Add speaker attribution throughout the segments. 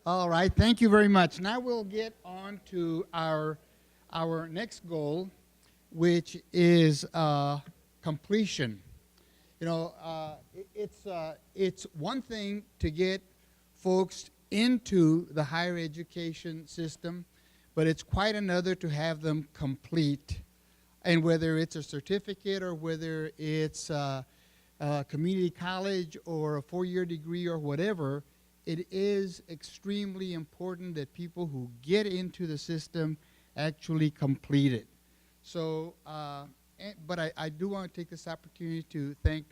Speaker 1: All right, thank you very much. Now we'll get on to our next goal, which is completion. It's one thing to get folks into the higher education system, but it's quite another to have them complete. And whether it's a certificate or whether it's a community college or a four-year degree or whatever, it is extremely important that people who get into the system actually complete it. So, but I do want to take this opportunity to thank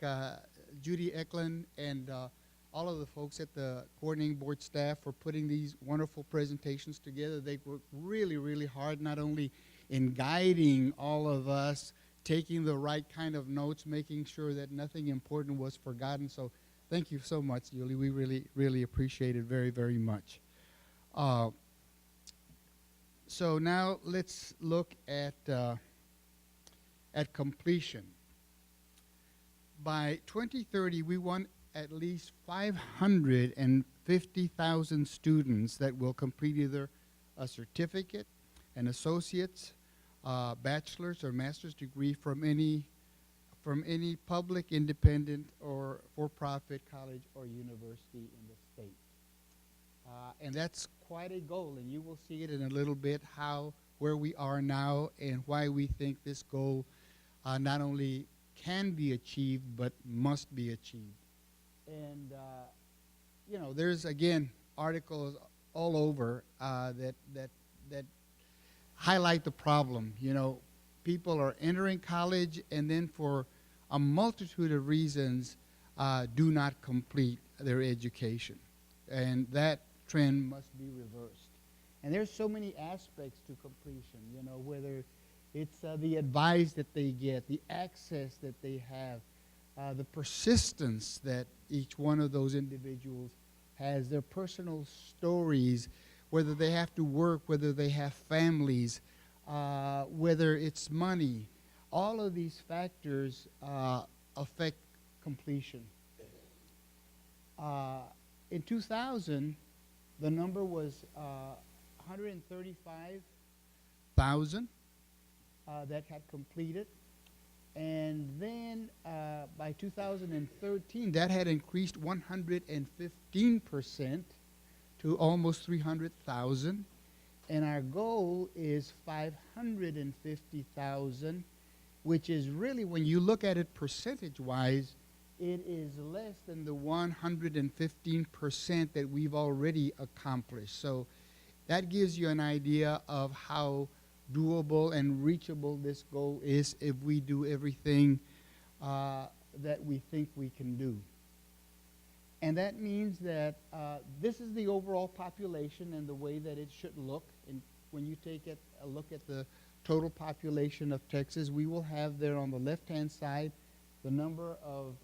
Speaker 1: Judy Eklund and all of the folks at the coordinating board staff for putting these wonderful presentations together. They worked really, really hard, not only in guiding all of us, taking the right kind of notes, making sure that nothing important was forgotten. So thank you so much, Julie. We really, really appreciate it very, very much. So now let's look at completion. By 2030, we want at least 550,000 students that will complete either a certificate, an associate's, bachelor's or master's degree from any public, independent, or for-profit college or university in the state. And that's quite a goal, and you will see it in a little bit where we are now and why we think this goal not only can be achieved but must be achieved. And there's again articles all over that highlight the problem. People are entering college and then for a multitude of reasons do not complete their education, and that trend must be reversed. And there's so many aspects to completion, whether it's the advice that they get, the access that they have, the persistence that each one of those individuals has, their personal stories, whether they have to work, whether they have families, whether it's money. All of these factors affect completion. In 2000, the number was 135,000 that had completed. And then by 2013, that had increased 115% to almost 300,000. And our goal is 550,000, which is really, when you look at it percentage-wise, it is less than the 115% that we've already accomplished. So that gives you an idea of how doable and reachable this goal is if we do everything that we think we can do. And that means that this is the overall population and the way that it should look. And when you take a look at the total population of Texas, we will have there on the left-hand side the number of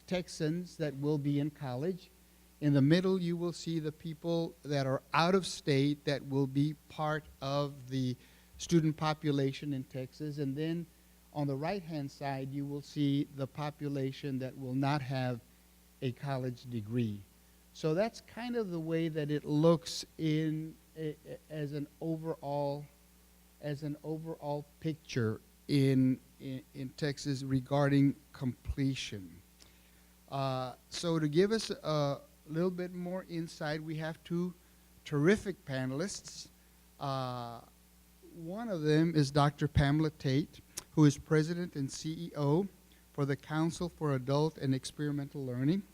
Speaker 1: Texans that will be in college. In the middle, you will see the people that are out of state that will be part of the student population in Texas. And then on the right-hand side, you will see the population that will not have a college degree. So that's kind of the way that it looks as an overall picture in Texas regarding completion. So to give us a little bit more insight, we have two terrific panelists. One of them is Dr. Pamela Tate, who is President and CEO for the Council for Adult and Experimental Learning.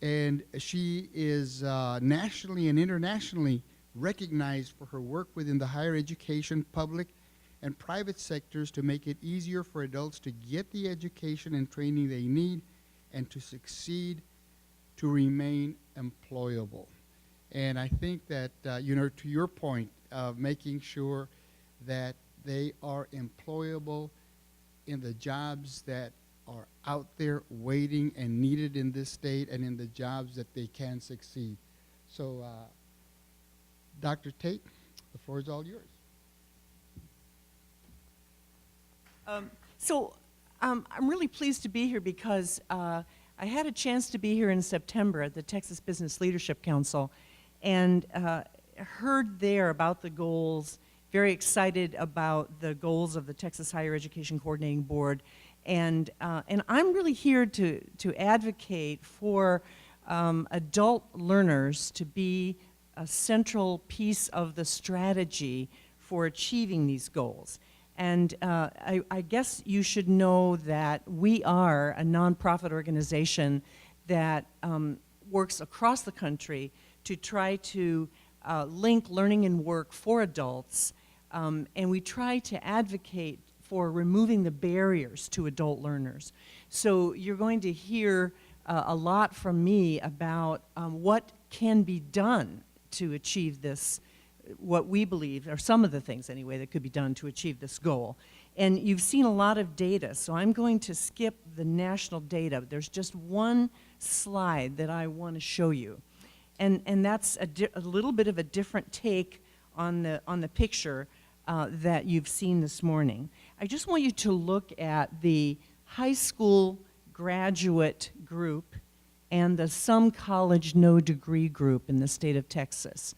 Speaker 1: And she is nationally and internationally recognized for her work within the higher education, public, and private sectors to make it easier for adults to get the education and training they need and to succeed, to remain employable. And I think that, to your point of making sure that they are employable in the jobs that are out there waiting and needed in this state and in the jobs that they can succeed. So, Dr. Tate, the floor is all yours.
Speaker 2: I'm really pleased to be here because I had a chance to be here in September at the Texas Business Leadership Council, and heard there about the goals, very excited about the goals of the Texas Higher Education Coordinating Board. And I'm really here to advocate for adult learners to be a central piece of the strategy for achieving these goals. And I guess you should know that we are a nonprofit organization that works across the country to try to link learning and work for adults, and we try to advocate for removing the barriers to adult learners. So you're going to hear a lot from me about what can be done to achieve this, what we believe, or some of the things anyway, that could be done to achieve this goal. And you've seen a lot of data, so I'm going to skip the national data. There's just one slide that I want to show you. And that's a little bit of a different take on the picture that you've seen this morning. I just want you to look at the high school graduate group and the some college no degree group in the state of Texas.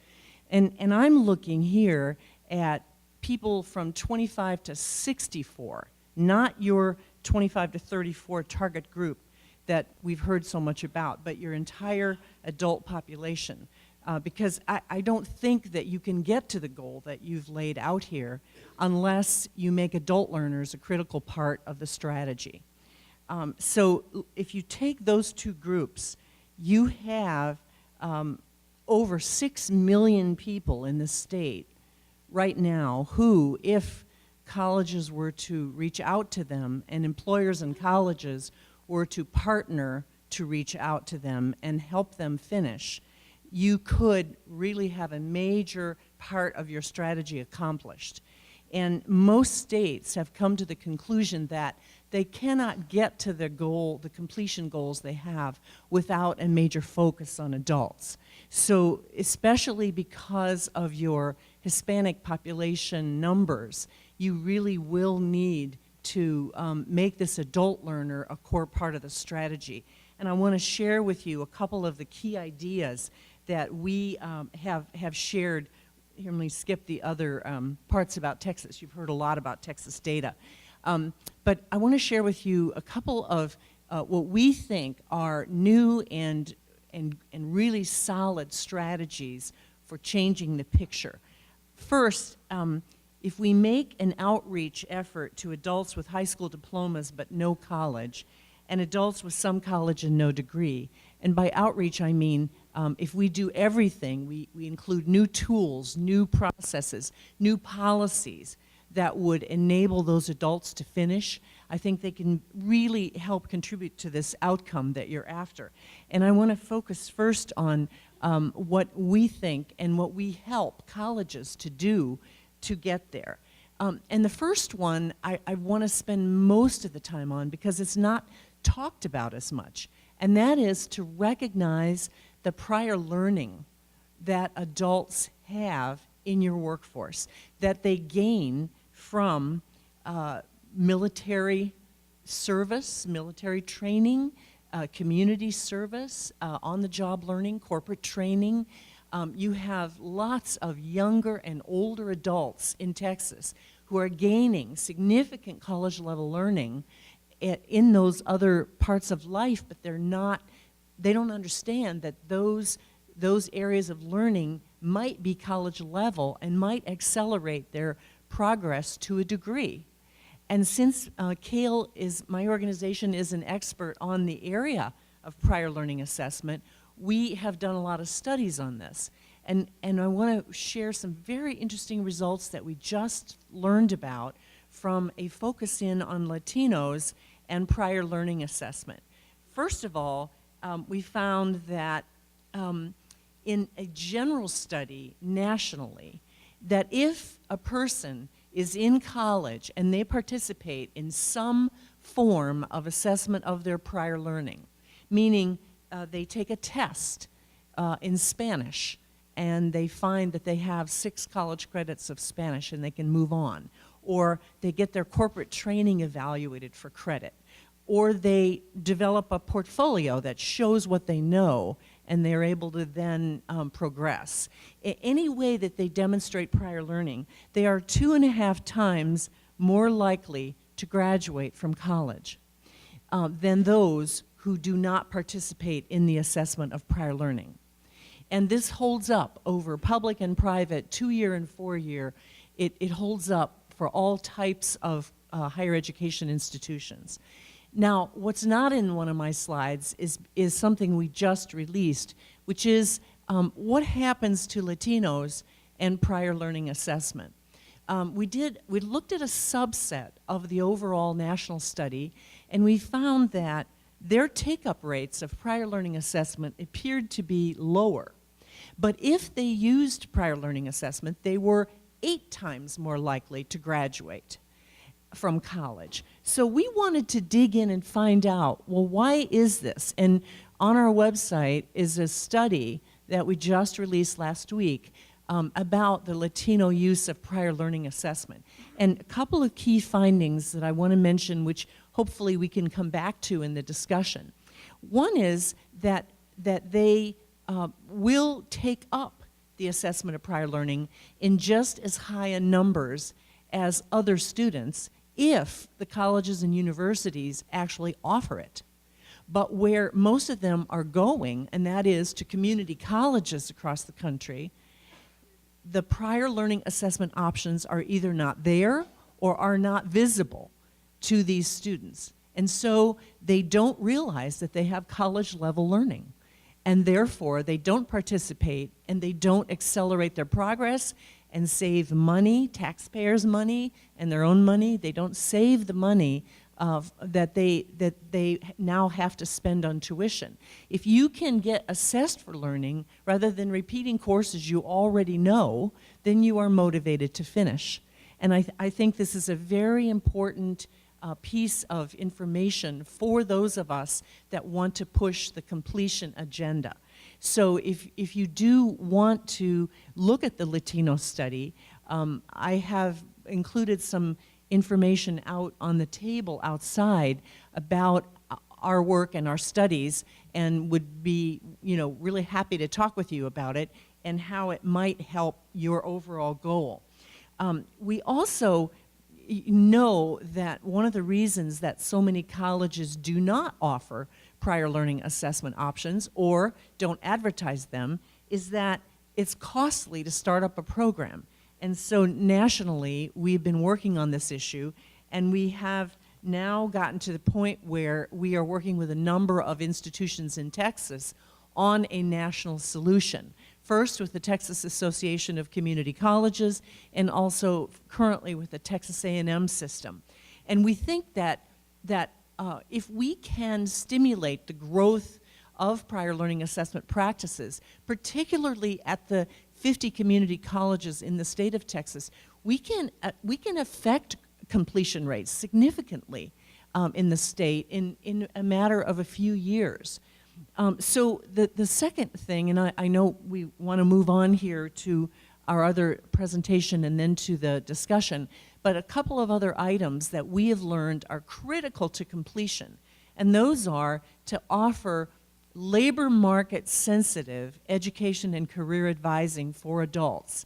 Speaker 2: And I'm looking here at people from 25 to 64, not your 25 to 34 target group that we've heard so much about, but your entire adult population. Because I don't think that you can get to the goal that you've laid out here unless you make adult learners a critical part of the strategy. So if you take those two groups, you have over 6 million people in the state right now who, if colleges were to reach out to them and employers and colleges were to partner to reach out to them and help them finish, you could really have a major part of your strategy accomplished. And most states have come to the conclusion that they cannot get to the goal, the completion goals they have, without a major focus on adults. So especially because of your Hispanic population numbers, you really will need to make this adult learner a core part of the strategy. And I want to share with you a couple of the key ideas that we have shared. Here, let me skip the other parts about Texas. You've heard a lot about Texas data. But I want to share with you a couple of what we think are new and really solid strategies for changing the picture. First, if we make an outreach effort to adults with high school diplomas but no college, and adults with some college and no degree, and by outreach I mean if we do everything, we include new tools, new processes, new policies that would enable those adults to finish, I think they can really help contribute to this outcome that you're after. And I want to focus first on what we think and what we help colleges to do to get there. And the first one I want to spend most of the time on because it's not talked about as much, and that is to recognize the prior learning that adults have in your workforce, that they gain from military service, military training, community service, on-the-job learning, corporate training. You have lots of younger and older adults in Texas who are gaining significant college-level learning in those other parts of life, but they don't understand that those areas of learning might be college level and might accelerate their progress to a degree. And since CALE my organization is an expert on the area of prior learning assessment, we have done a lot of studies on this. And I want to share some very interesting results that we just learned about from a focus in on Latinos and prior learning assessment. First of all, we found that in a general study nationally, that if a person is in college and they participate in some form of assessment of their prior learning, meaning they take a test in Spanish and they find that they have 6 college credits of Spanish and they can move on, or they get their corporate training evaluated for credit, or they develop a portfolio that shows what they know and they're able to then progress. Any way that they demonstrate prior learning, they are 2.5 times more likely to graduate from college than those who do not participate in the assessment of prior learning. And this holds up over public and private, 2-year and 4-year. It holds up for all types of higher education institutions. Now, what's not in one of my slides is something we just released, which is what happens to Latinos and prior learning assessment. We looked at a subset of the overall national study, and we found that their take-up rates of prior learning assessment appeared to be lower. But if they used prior learning assessment, they were 8 times more likely to graduate from college. So we wanted to dig in and find out, well, why is this? And on our website is a study that we just released last week about the Latino use of prior learning assessment. And a couple of key findings that I want to mention, which hopefully we can come back to in the discussion. One is that they will take up the assessment of prior learning in just as high a numbers as other students if the colleges and universities actually offer it. But where most of them are going, and that is to community colleges across the country, the prior learning assessment options are either not there or are not visible to these students. And so they don't realize that they have college-level learning. And therefore, they don't participate and they don't accelerate their progress and save money, taxpayers' money, and their own money. They don't save the money that they now have to spend on tuition. If you can get assessed for learning rather than repeating courses you already know, then you are motivated to finish. And I think this is a very important piece of information for those of us that want to push the completion agenda. So if you do want to look at the Latino study, I have included some information out on the table outside about our work and our studies, and would be, really happy to talk with you about it and how it might help your overall goal. We also know that one of the reasons that so many colleges do not offer prior learning assessment options or don't advertise them is that it's costly to start up a program. And so nationally, we've been working on this issue, and we have now gotten to the point where we are working with a number of institutions in Texas on a national solution. First with the Texas Association of Community Colleges, and also currently with the Texas A&M system. And we think that if we can stimulate the growth of prior learning assessment practices, particularly at the 50 community colleges in the state of Texas, we can affect completion rates significantly in the state in a matter of a few years. So the second thing, and I know we want to move on here to our other presentation and then to the discussion, but a couple of other items that we have learned are critical to completion, and those are to offer labor market sensitive education and career advising for adults.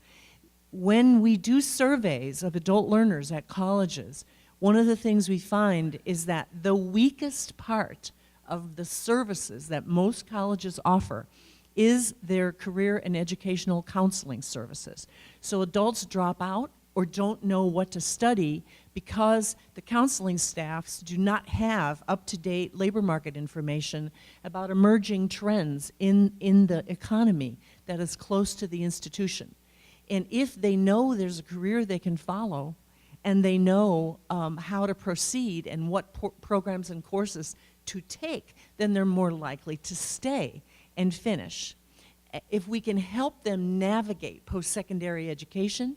Speaker 2: When we do surveys of adult learners at colleges, one of the things we find is that the weakest part of the services that most colleges offer is their career and educational counseling services. So adults drop out or don't know what to study because the counseling staffs do not have up-to-date labor market information about emerging trends in the economy that is close to the institution. And if they know there's a career they can follow, and they know how to proceed and what programs and courses to take, then they're more likely to stay and finish. If we can help them navigate post-secondary education,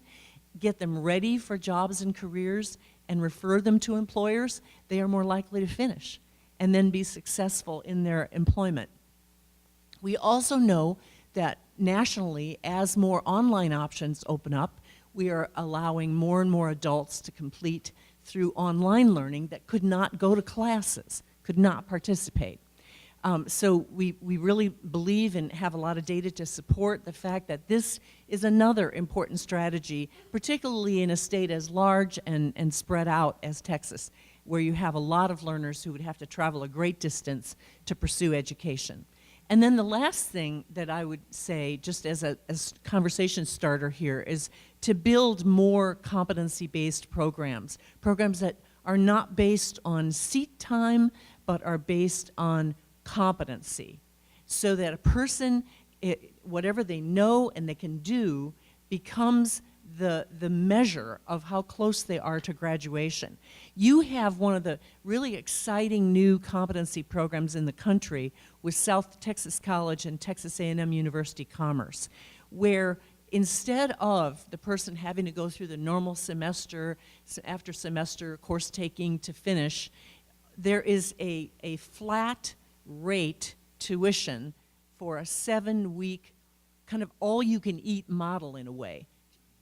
Speaker 2: get them ready for jobs and careers, and refer them to employers, they are more likely to finish and then be successful in their employment. We also know that nationally, as more online options open up, we are allowing more and more adults to complete through online learning that could not go to classes, could not participate. So we really believe and have a lot of data to support the fact that this is another important strategy, particularly in a state as large and spread out as Texas, where you have a lot of learners who would have to travel a great distance to pursue education. And then the last thing that I would say, just as a conversation starter here, is to build more competency-based programs, programs that are not based on seat time, but are based on competency, so that a person, whatever they know and they can do, becomes the measure of how close they are to graduation. You have one of the really exciting new competency programs in the country with South Texas College and Texas A&M University Commerce, where instead of the person having to go through the normal semester after semester course taking to finish, there is a flat rate tuition for a 7-week kind of all-you-can-eat model in a way.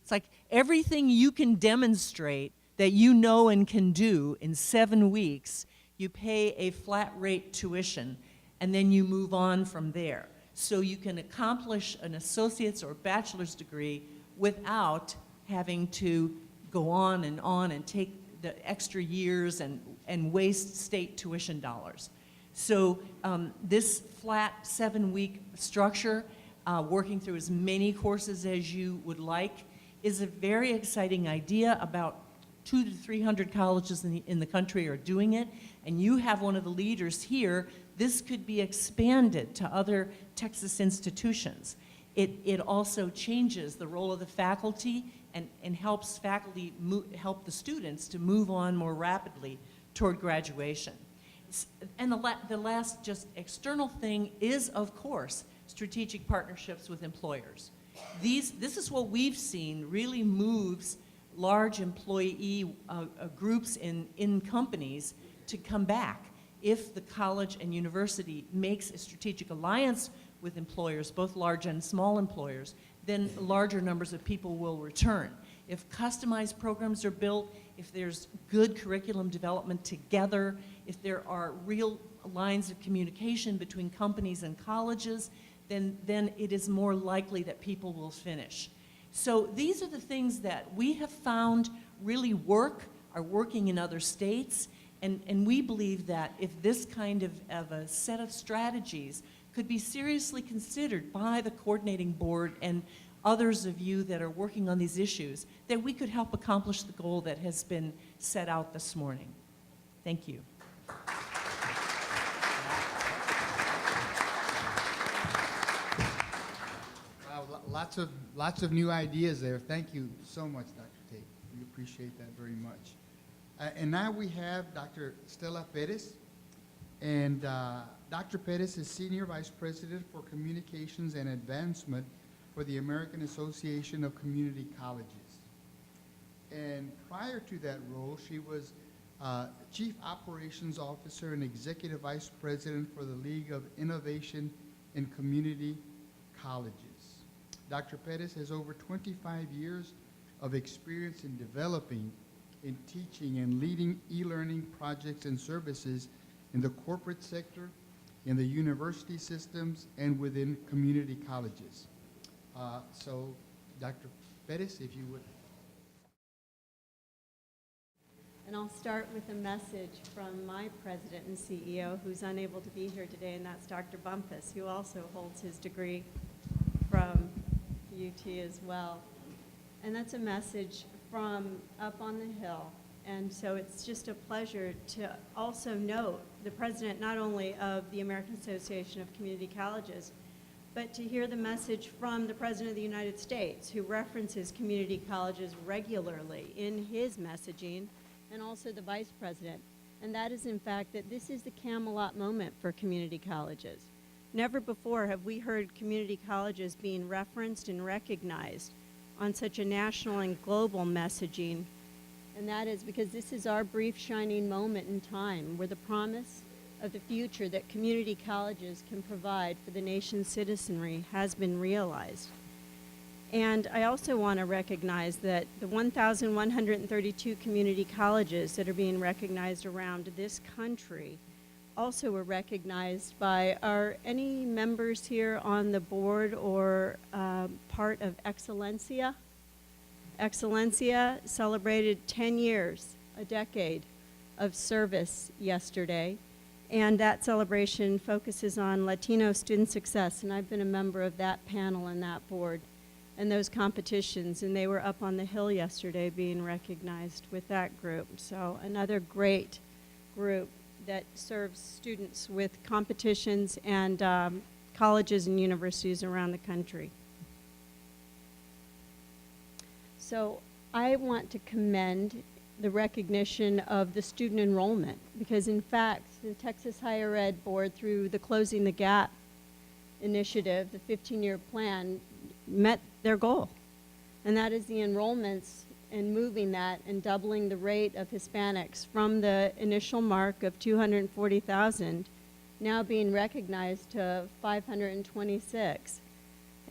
Speaker 2: It's like everything you can demonstrate that you know and can do in 7 weeks, you pay a flat rate tuition, and then you move on from there. So you can accomplish an associate's or bachelor's degree without having to go on and take the extra years and waste state tuition dollars. So this flat 7-week structure, working through as many courses as you would like, is a very exciting idea. About 200 to 300 colleges in the country are doing it, and you have one of the leaders here. This could be expanded to other Texas institutions. It also changes the role of the faculty and helps faculty help the students to move on more rapidly toward graduation. And the last just external thing is, of course, strategic partnerships with employers. This is what we've seen really moves large employee groups in companies to come back. If the college and university makes a strategic alliance with employers, both large and small employers, then larger numbers of people will return. If customized programs are built, if there's good curriculum development together, if there are real lines of communication between companies and colleges, then it is more likely that people will finish. So these are the things that we have found really are working in other states, and we believe that if this kind of a set of strategies could be seriously considered by the coordinating board and others of you that are working on these issues, that we could help accomplish the goal that has been set out this morning. Thank you.
Speaker 1: Wow, lots of new ideas there. Thank you so much, Dr. Tate. We appreciate that very much. And now we have Dr. Stella Perez. And Dr. Perez is Senior Vice President for Communications and Advancement for the American Association of Community Colleges. And prior to that role, she was Chief Operations Officer and Executive Vice President for the League of Innovation in Community Colleges. Dr. Perez has over 25 years of experience in developing, in teaching, and leading e-learning projects and services in the corporate sector, in the university systems, and within community colleges. So, Dr. Perez, if you would.
Speaker 3: And I'll start with a message from my president and CEO, who's unable to be here today, and that's Dr. Bumpus, who also holds his degree from UT as well. And that's a message from up on the Hill. And so it's just a pleasure to also note the president not only of the American Association of Community Colleges, but to hear the message from the President of the United States, who references community colleges regularly in his messaging, and also the Vice President. And that is, in fact, that this is the Camelot moment for community colleges. Never before have we heard community colleges being referenced and recognized on such a national and global messaging. And that is because this is our brief shining moment in time where the promise of the future that community colleges can provide for the nation's citizenry has been realized. And I also want to recognize that the 1,132 community colleges that are being recognized around this country also were recognized by, are any members here on the board or part of Excellencia? Excellencia celebrated 10 years, a decade of service yesterday, and that celebration focuses on Latino student success, and I've been a member of that panel and that board and those competitions, and they were up on the Hill yesterday being recognized with that group. So another great group that serves students with competitions and colleges and universities around the country. So I want to commend the recognition of the student enrollment, because in fact, the Texas Higher Ed Board, through the Closing the Gap initiative, the 15-year plan, met their goal. And that is the enrollments and moving that and doubling the rate of Hispanics from the initial mark of 240,000 now being recognized to 526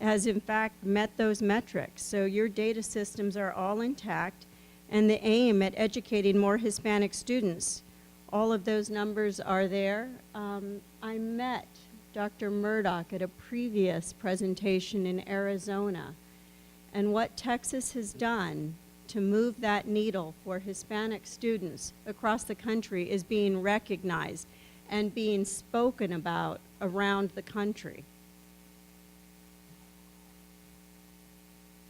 Speaker 3: has in fact met those metrics. So your data systems are all intact, and the aim at educating more Hispanic students, all of those numbers are there. I met Dr. Murdoch at a previous presentation in Arizona, and what Texas has done to move that needle for Hispanic students across the country is being recognized and being spoken about around the country.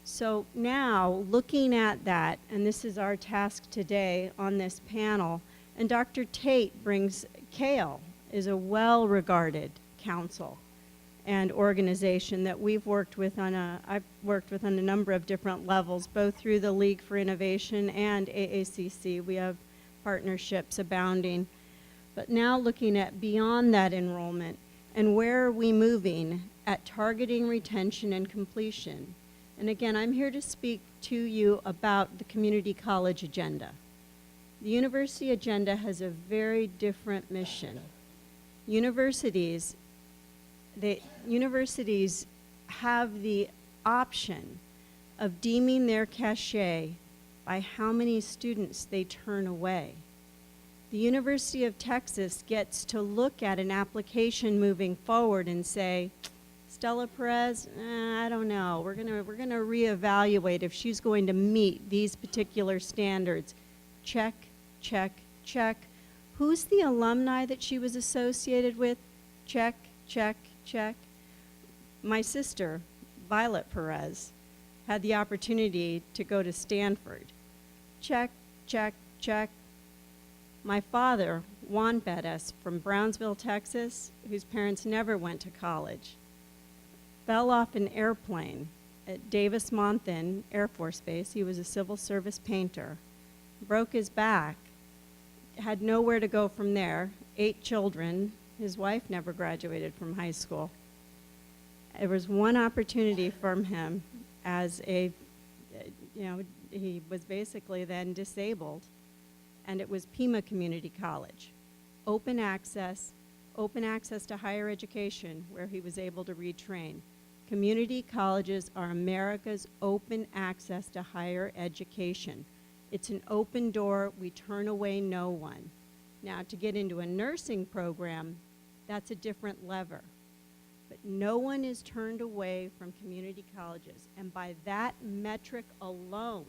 Speaker 3: So now, looking at that, and this is our task today on this panel, and Dr. Tate brings, CALE is a well-regarded council and organization that we've worked with I've worked with on a number of different levels, both through the League for Innovation and AACC. We have partnerships abounding. But now looking at beyond that enrollment, and where are we moving at targeting retention and completion? And again, I'm here to speak to you about the community college agenda. The university agenda has a very different mission. Universities have the option of deeming their cachet by how many students they turn away. The University of Texas gets to look at an application moving forward and say, Stella Perez, I don't know. We're gonna reevaluate if she's going to meet these particular standards. Check, check, check. Who's the alumni that she was associated with? Check, check, check. My sister, Violet Perez, had the opportunity to go to Stanford. Check, check, check. My father, Juan Perez, from Brownsville, Texas, whose parents never went to college, fell off an airplane at Davis-Monthan Air Force Base. He was a civil service painter. Broke his back, had nowhere to go from there, 8 children. His wife never graduated from high school. There was one opportunity for him as a, he was basically then disabled, and it was Pima Community College. Open access to higher education where he was able to retrain. Community colleges are America's open access to higher education. It's an open door. We turn away no one. Now, to get into a nursing program, that's a different lever. But no one is turned away from community colleges. And by that metric alone,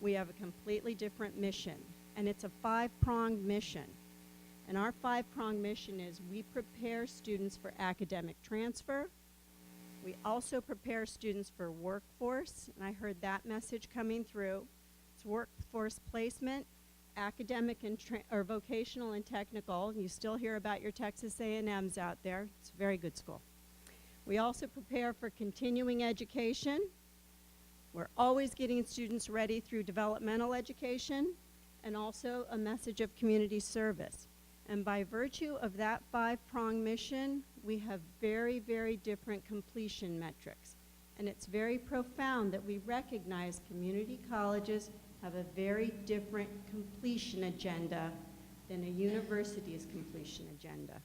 Speaker 3: we have a completely different mission. And it's a 5-pronged mission. And our 5-pronged mission is we prepare students for academic transfer. We also prepare students for workforce, and I heard that message coming through. It's workforce placement, academic and or vocational and technical. You still hear about your Texas A&Ms out there. It's a very good school. We also prepare for continuing education. We're always getting students ready through developmental education and also a message of community service. And by virtue of that 5-pronged mission, we have very, very different completion metrics. And it's very profound that we recognize community colleges have a very different completion agenda than a university's completion agenda.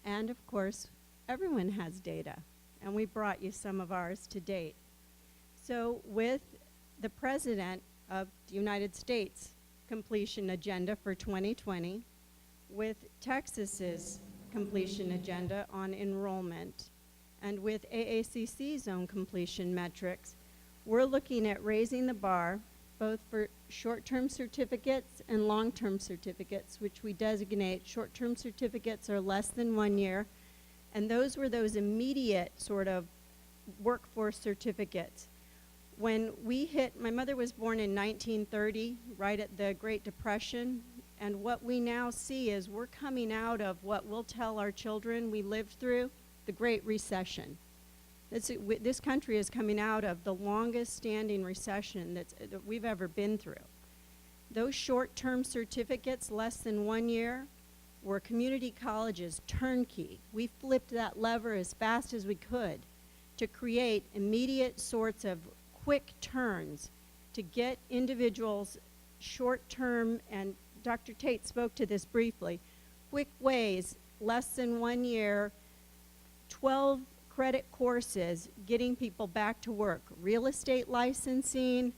Speaker 3: And of course, everyone has data, and we brought you some of ours to date. So with the President of the United States completion agenda for 2020 with Texas's completion agenda on enrollment and with AACC's own completion metrics, we're looking at raising the bar both for short-term certificates and long-term certificates, which we designate short-term certificates are less than 1 year, and those were those immediate sort of workforce certificates. When we hit, my mother was born in 1930, right at the Great Depression, and what we now see is we're coming out of what we'll tell our children we lived through, the Great Recession. This country is coming out of the longest standing recession that we've ever been through. Those short-term certificates, less than 1 year, were community colleges turnkey. We flipped that lever as fast as we could to create immediate sorts of quick turns to get individuals short-term, and Dr. Tate spoke to this briefly, quick ways, less than 1 year, 12 credit courses, getting people back to work, real estate licensing,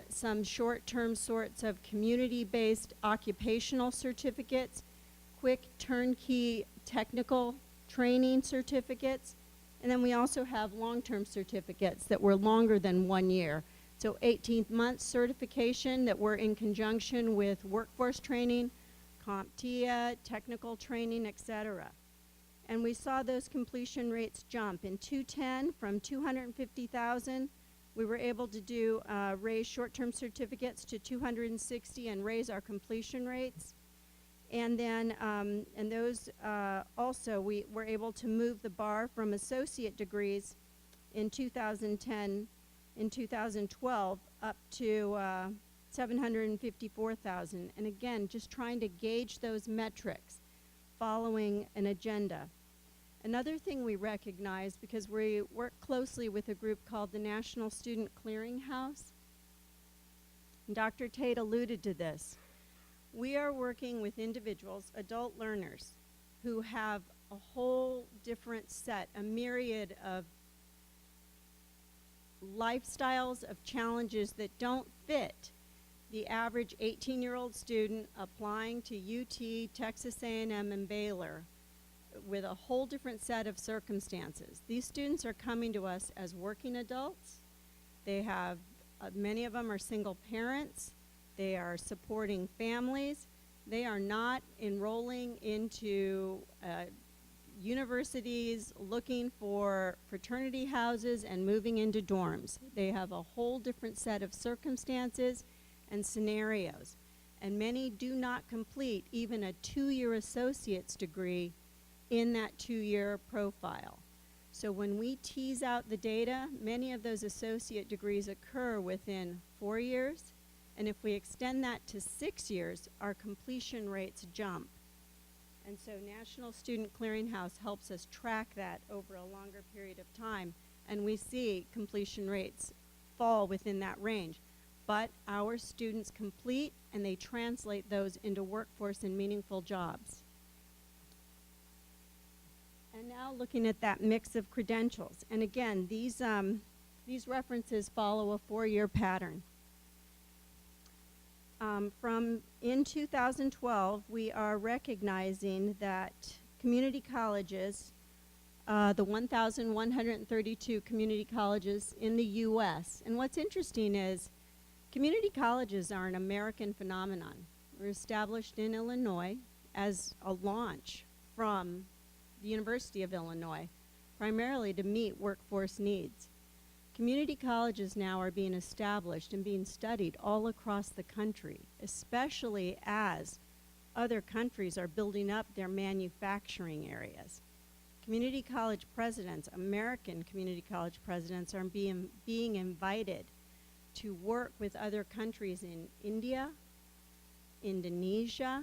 Speaker 3: some short-term sorts of community-based occupational certificates, quick turnkey technical training certificates, and then we also have long-term certificates that were longer than 1 year. So 18-month certification that were in conjunction with workforce training, CompTIA, technical training, et cetera. And we saw those completion rates jump. In 2010, from 250,000, we were able to raise short-term certificates to 260 and raise our completion rates. And then, and those also, we were able to move the bar from associate degrees in 2010, in 2012, up to 754,000. And again, just trying to gauge those metrics following an agenda. Another thing we recognize, because we work closely with a group called the National Student Clearinghouse, and Dr. Tate alluded to this, we are working with individuals, adult learners, who have a whole different set, a myriad of lifestyles, of challenges that don't fit the average 18-year-old student applying to UT, Texas A&M, and Baylor with a whole different set of circumstances. These students are coming to us as working adults. They have, many of them are single parents. They are supporting families. They are not enrolling into universities looking for fraternity houses and moving into dorms. They have a whole different set of circumstances and scenarios. And many do not complete even a 2-year associate's degree in that 2-year profile. So when we tease out the data, many of those associate degrees occur within 4 years, and if we extend that to 6 years, our completion rates jump. And so National Student Clearinghouse helps us track that over a longer period of time, and we see completion rates fall within that range. But our students complete, and they translate those into workforce and meaningful jobs. And now looking at that mix of credentials. And again, these references follow a 4-year pattern. From in 2012, we are recognizing that community colleges, the 1,132 community colleges in the U.S., and what's interesting is community colleges are an American phenomenon. We're established in Illinois as a launch from the University of Illinois, primarily to meet workforce needs. Community colleges now are being established and being studied all across the country, especially as other countries are building up their manufacturing areas. Community college presidents, American community college presidents, are being invited to work with other countries in India, Indonesia,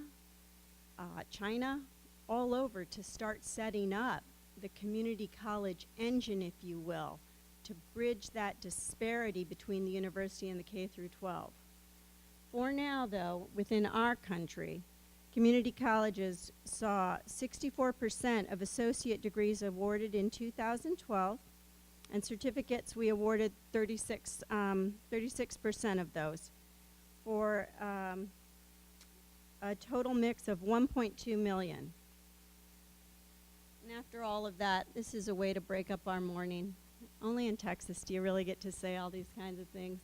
Speaker 3: China, all over to start setting up the community college engine, if you will, to bridge that disparity between the university and the K through 12. For now, though, within our country, community colleges saw 64% of associate degrees awarded in 2012, and certificates we awarded 36% of those. For a total mix of 1.2 million. And after all of that, this is a way to break up our morning. Only in Texas do you really get to say all these kinds of things.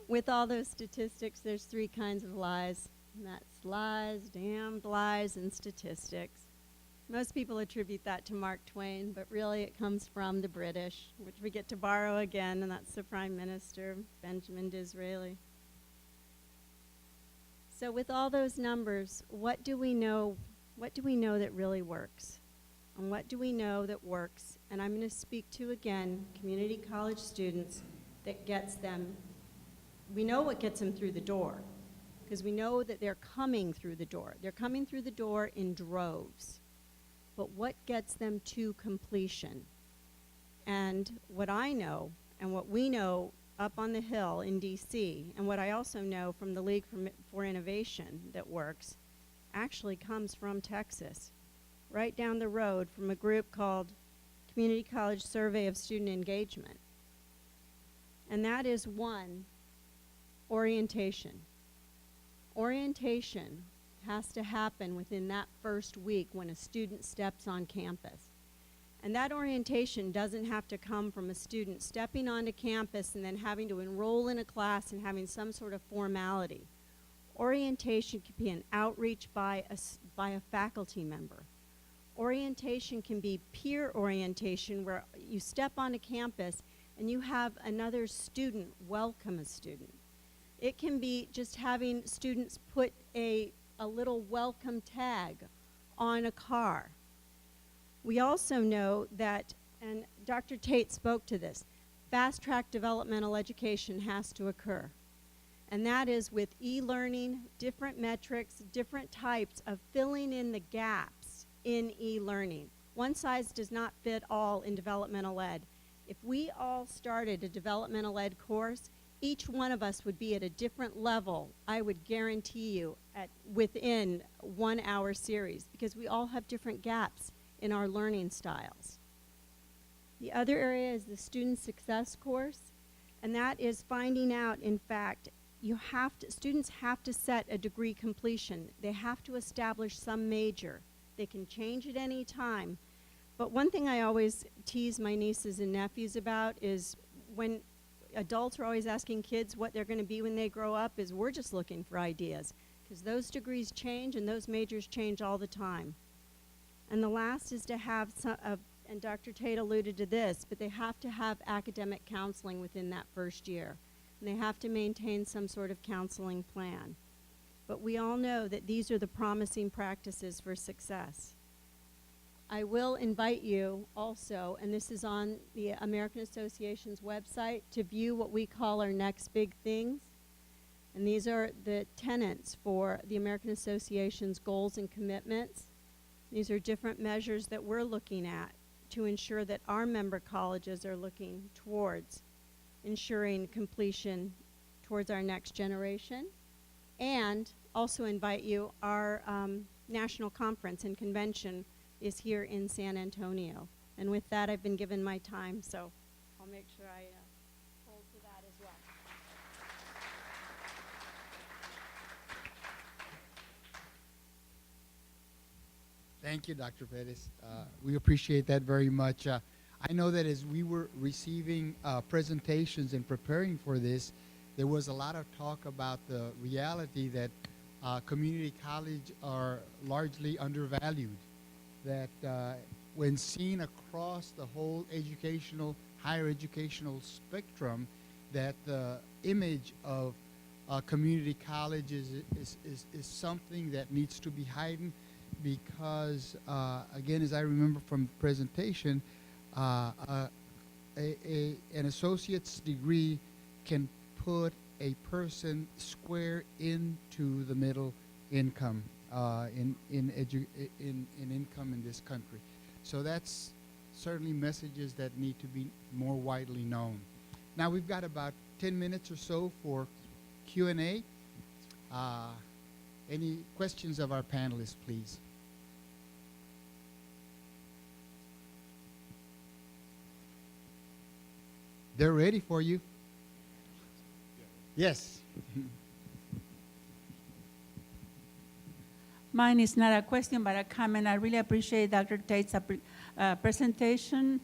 Speaker 3: With all those statistics, there's 3 kinds of lies. And that's lies, damned lies, and statistics. Most people attribute that to Mark Twain, but really it comes from the British, which we get to borrow again, and that's the Prime Minister, Benjamin Disraeli. So with all those numbers, what do we know that really works? And what do we know that works? And I'm going to speak to, again, community college students that gets them. We know what gets them through the door, because we know that they're coming through the door. They're coming through the door in droves. But what gets them to completion? And what I know, and what we know up on the Hill in DC, and what I also know from the League for Innovation that works, actually comes from Texas, right down the road from a group called Community College Survey of Student Engagement. And that is, 1, orientation. Orientation has to happen within that first week when a student steps on campus. And that orientation doesn't have to come from a student stepping onto campus and then having to enroll in a class and having some sort of formality. Orientation can be an outreach by a faculty member. Orientation can be peer orientation, where you step onto campus and you have another student welcome a student. It can be just having students put a little welcome tag on a car. We also know that, and Dr. Tate spoke to this, fast-track developmental education has to occur. And that is with e-learning, different metrics, different types of filling in the gaps in e-learning. One size does not fit all in developmental ed. If we all started a developmental ed course, each one of us would be at a different level, I would guarantee you, within 1 hour series, because we all have different gaps in our learning styles. The other area is the student success course, and that is finding out, in fact, students have to set a degree completion. They have to establish some major. They can change at any time. But one thing I always tease my nieces and nephews about is, when adults are always asking kids what they're going to be when they grow up, is we're just looking for ideas, because those degrees change and those majors change all the time. And the last is to have and Dr. Tate alluded to this, but they have to have academic counseling within that first year. And they have to maintain some sort of counseling plan. But we all know that these are the promising practices for success. I will invite you also, and this is on the American Association's website, to view what we call our next big things. And these are the tenets for the American Association's goals and commitments. These are different measures that we're looking at to ensure that our member colleges are looking towards ensuring completion towards our next generation. And also invite you, our national conference and convention is here in San Antonio. And with that, I've been given my time, so I'll make sure I hold to that as well.
Speaker 1: Thank you, Dr. Perez. We appreciate that very much. I know that as we were receiving presentations and preparing for this, there was a lot of talk about the reality that community college are largely undervalued, that when seen across the whole higher educational spectrum, that the image of community college is something that needs to be heightened, because, again, as I remember from the presentation, an associate's degree can put a person square into the middle income in income in this country. So that's certainly messages that need to be more widely known. Now we've got about 10 minutes or so for Q&A. Any questions of our panelists, please? They're ready for you. Yes.
Speaker 4: Mine is not a question, but a comment. I really appreciate Dr. Tate's presentation.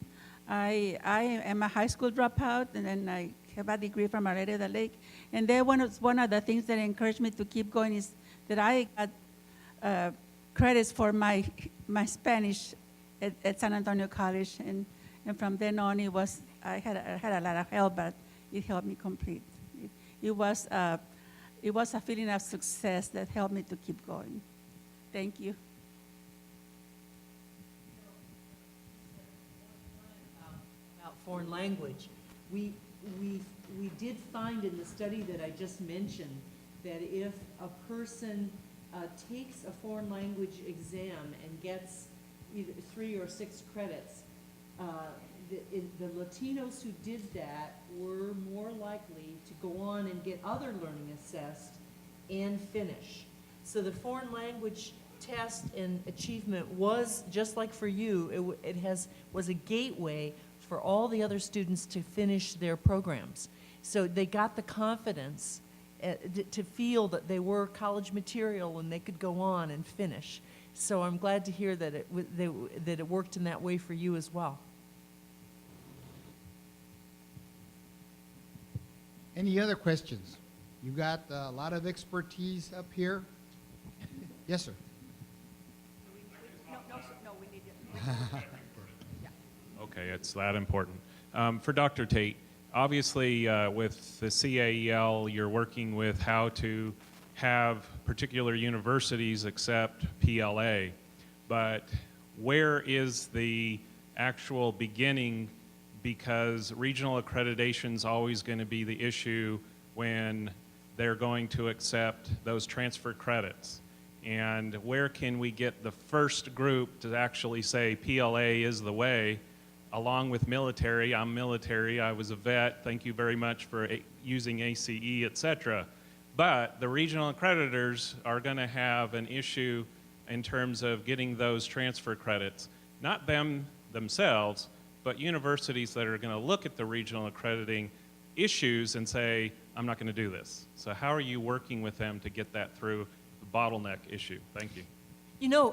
Speaker 4: I am a high school dropout, and then I have a degree from Arete de Lake. And then one of the things that encouraged me to keep going is that I got credits for my Spanish at San Antonio College, and from then on I had a lot of help, but it helped me complete. It was a feeling of success that helped me to keep going. Thank you.
Speaker 2: About foreign language. We did find in the study that I just mentioned that if a person takes a foreign language exam and gets either 3 or 6 credits, the Latinos who did that were more likely to go on and get other learning assessed and finish. So the foreign language test and achievement was, just like for you, it was a gateway for all the other students to finish their programs. So they got the confidence to feel that they were college material and they could go on and finish. So I'm glad to hear that it worked in that way for you as well.
Speaker 1: Any other questions? You got a lot of expertise up here. Yes, sir.
Speaker 4: No, we need it.
Speaker 5: Okay, it's that important. For Dr. Tate, obviously with the CAEL, you're working with how to have particular universities accept PLA, but where is the actual beginning? Because regional accreditation is always going to be the issue when they're going to accept those transfer credits. And where can we get the first group to actually say PLA is the way, along with military? I'm military, I was a vet, thank you very much for using ACE, etc. But the regional accreditors are going to have an issue in terms of getting those transfer credits. Not them themselves, but universities that are going to look at the regional accrediting issues and say, I'm not going to do this. So how are you working with them to get that through the bottleneck issue? Thank you.
Speaker 2: You know,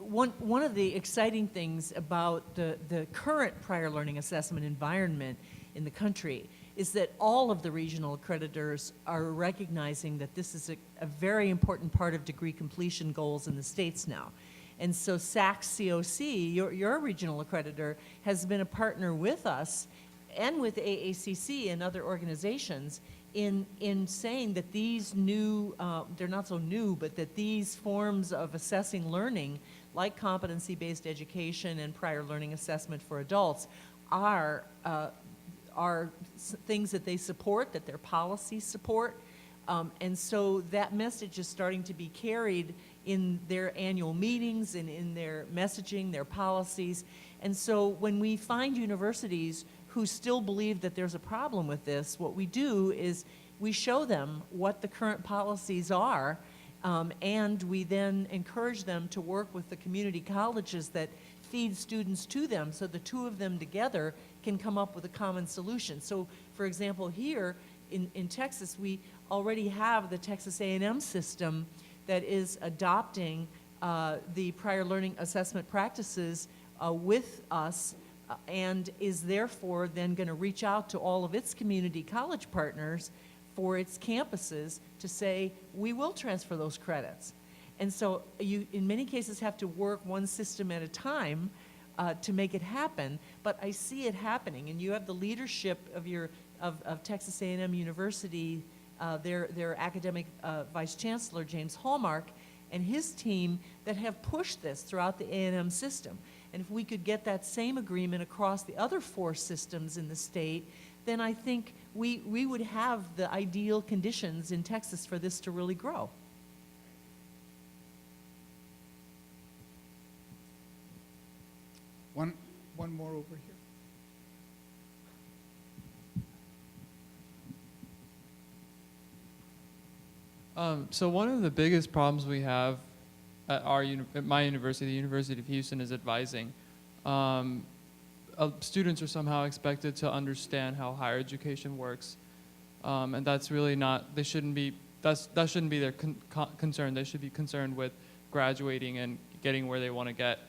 Speaker 2: one of the exciting things about the current prior learning assessment environment in the country is that all of the regional accreditors are recognizing that this is a very important part of degree completion goals in the states now. And so SAC-COC, your regional accreditor, has been a partner with us and with AACC and other organizations in saying that these new, they're not so new, but that these forms of assessing learning, like competency-based education and prior learning assessment for adults, are things that they support, that their policies support. And so that message is starting to be carried in their annual meetings and in their messaging, their policies. And so when we find universities who still believe that there's a problem with this, what we do is we show them what the current policies are, and we then encourage them to work with the community colleges that feed students to them, so the two of them together can come up with a common solution. So, for example, here in Texas, we already have the Texas A&M system that is adopting the prior learning assessment practices with us, and is therefore then going to reach out to all of its community college partners for its campuses to say, we will transfer those credits. And so you, in many cases, have to work one system at a time to make it happen, but I see it happening. And you have the leadership of Texas A&M University, their academic vice chancellor, James Hallmark, and his team that have pushed this throughout the A&M system. And if we could get that same agreement across the other 4 systems in the state, then I think we would have the ideal conditions in Texas for this to really grow.
Speaker 1: One more over here.
Speaker 6: So one of the biggest problems we have at my university, the University of Houston, is advising. Students are somehow expected to understand how higher education works, and that's really not. That shouldn't be their concern. They should be concerned with graduating and getting where they want to get.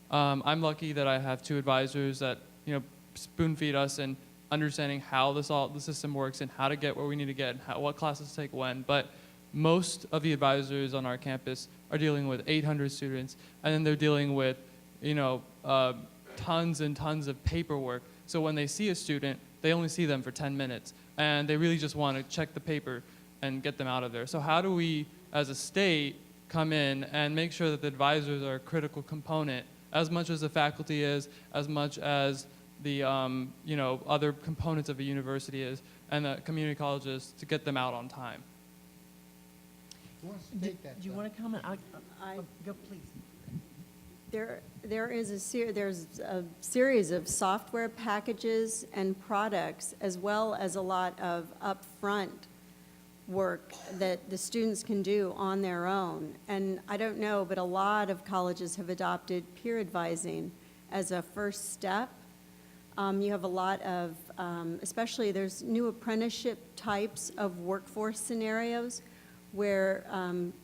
Speaker 6: I'm lucky that I have 2 advisors that, you know, spoon feed us and understanding how the system works and how to get where we need to get and what classes to take when. But most of the advisors on our campus are dealing with 800 students, and then they're dealing with, you know, tons and tons of paperwork. So when they see a student, they only see them for 10 minutes, and they really just want to check the paper and get them out of there. So how do we, as a state, come in and make sure that the advisors are a critical component, as much as the faculty is, as much as the you know, other components of a university is, and the community colleges, to get them out on time?
Speaker 1: Who wants to
Speaker 2: Do
Speaker 1: take that?
Speaker 2: you want to comment?
Speaker 3: I-
Speaker 2: Go, please.
Speaker 3: There is there's a series of software packages and products, as well as a lot of upfront work that the students can do on their own. And I don't know, but a lot of colleges have adopted peer advising as a first step. You have a lot of, especially there's new apprenticeship types of workforce scenarios where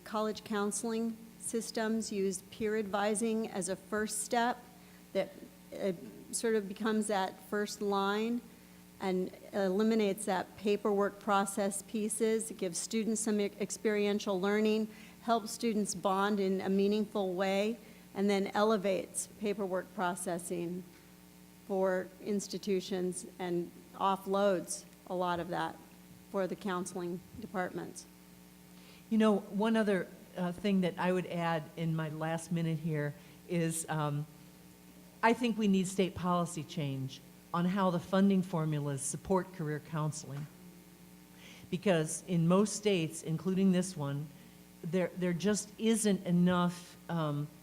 Speaker 3: college counseling systems use peer advising as a first step that sort of becomes that first line and eliminates that paperwork process pieces. It gives students some experiential learning, helps students bond in a meaningful way, and then elevates paperwork processing for institutions and offloads a lot of that for the counseling departments.
Speaker 2: You know, one other thing that I would add in my last minute here is I think we need state policy change on how the funding formulas support career counseling. Because in most states, including this one, there just isn't enough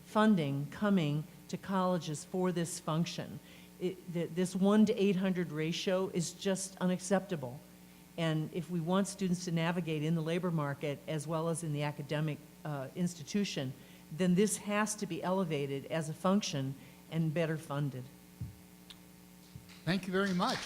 Speaker 2: funding coming to colleges for this function. This 1 to 800 ratio is just unacceptable. And if we want students to navigate in the labor market as well as in the academic institution, then this has to be elevated as a function and better funded.
Speaker 1: Thank you very much.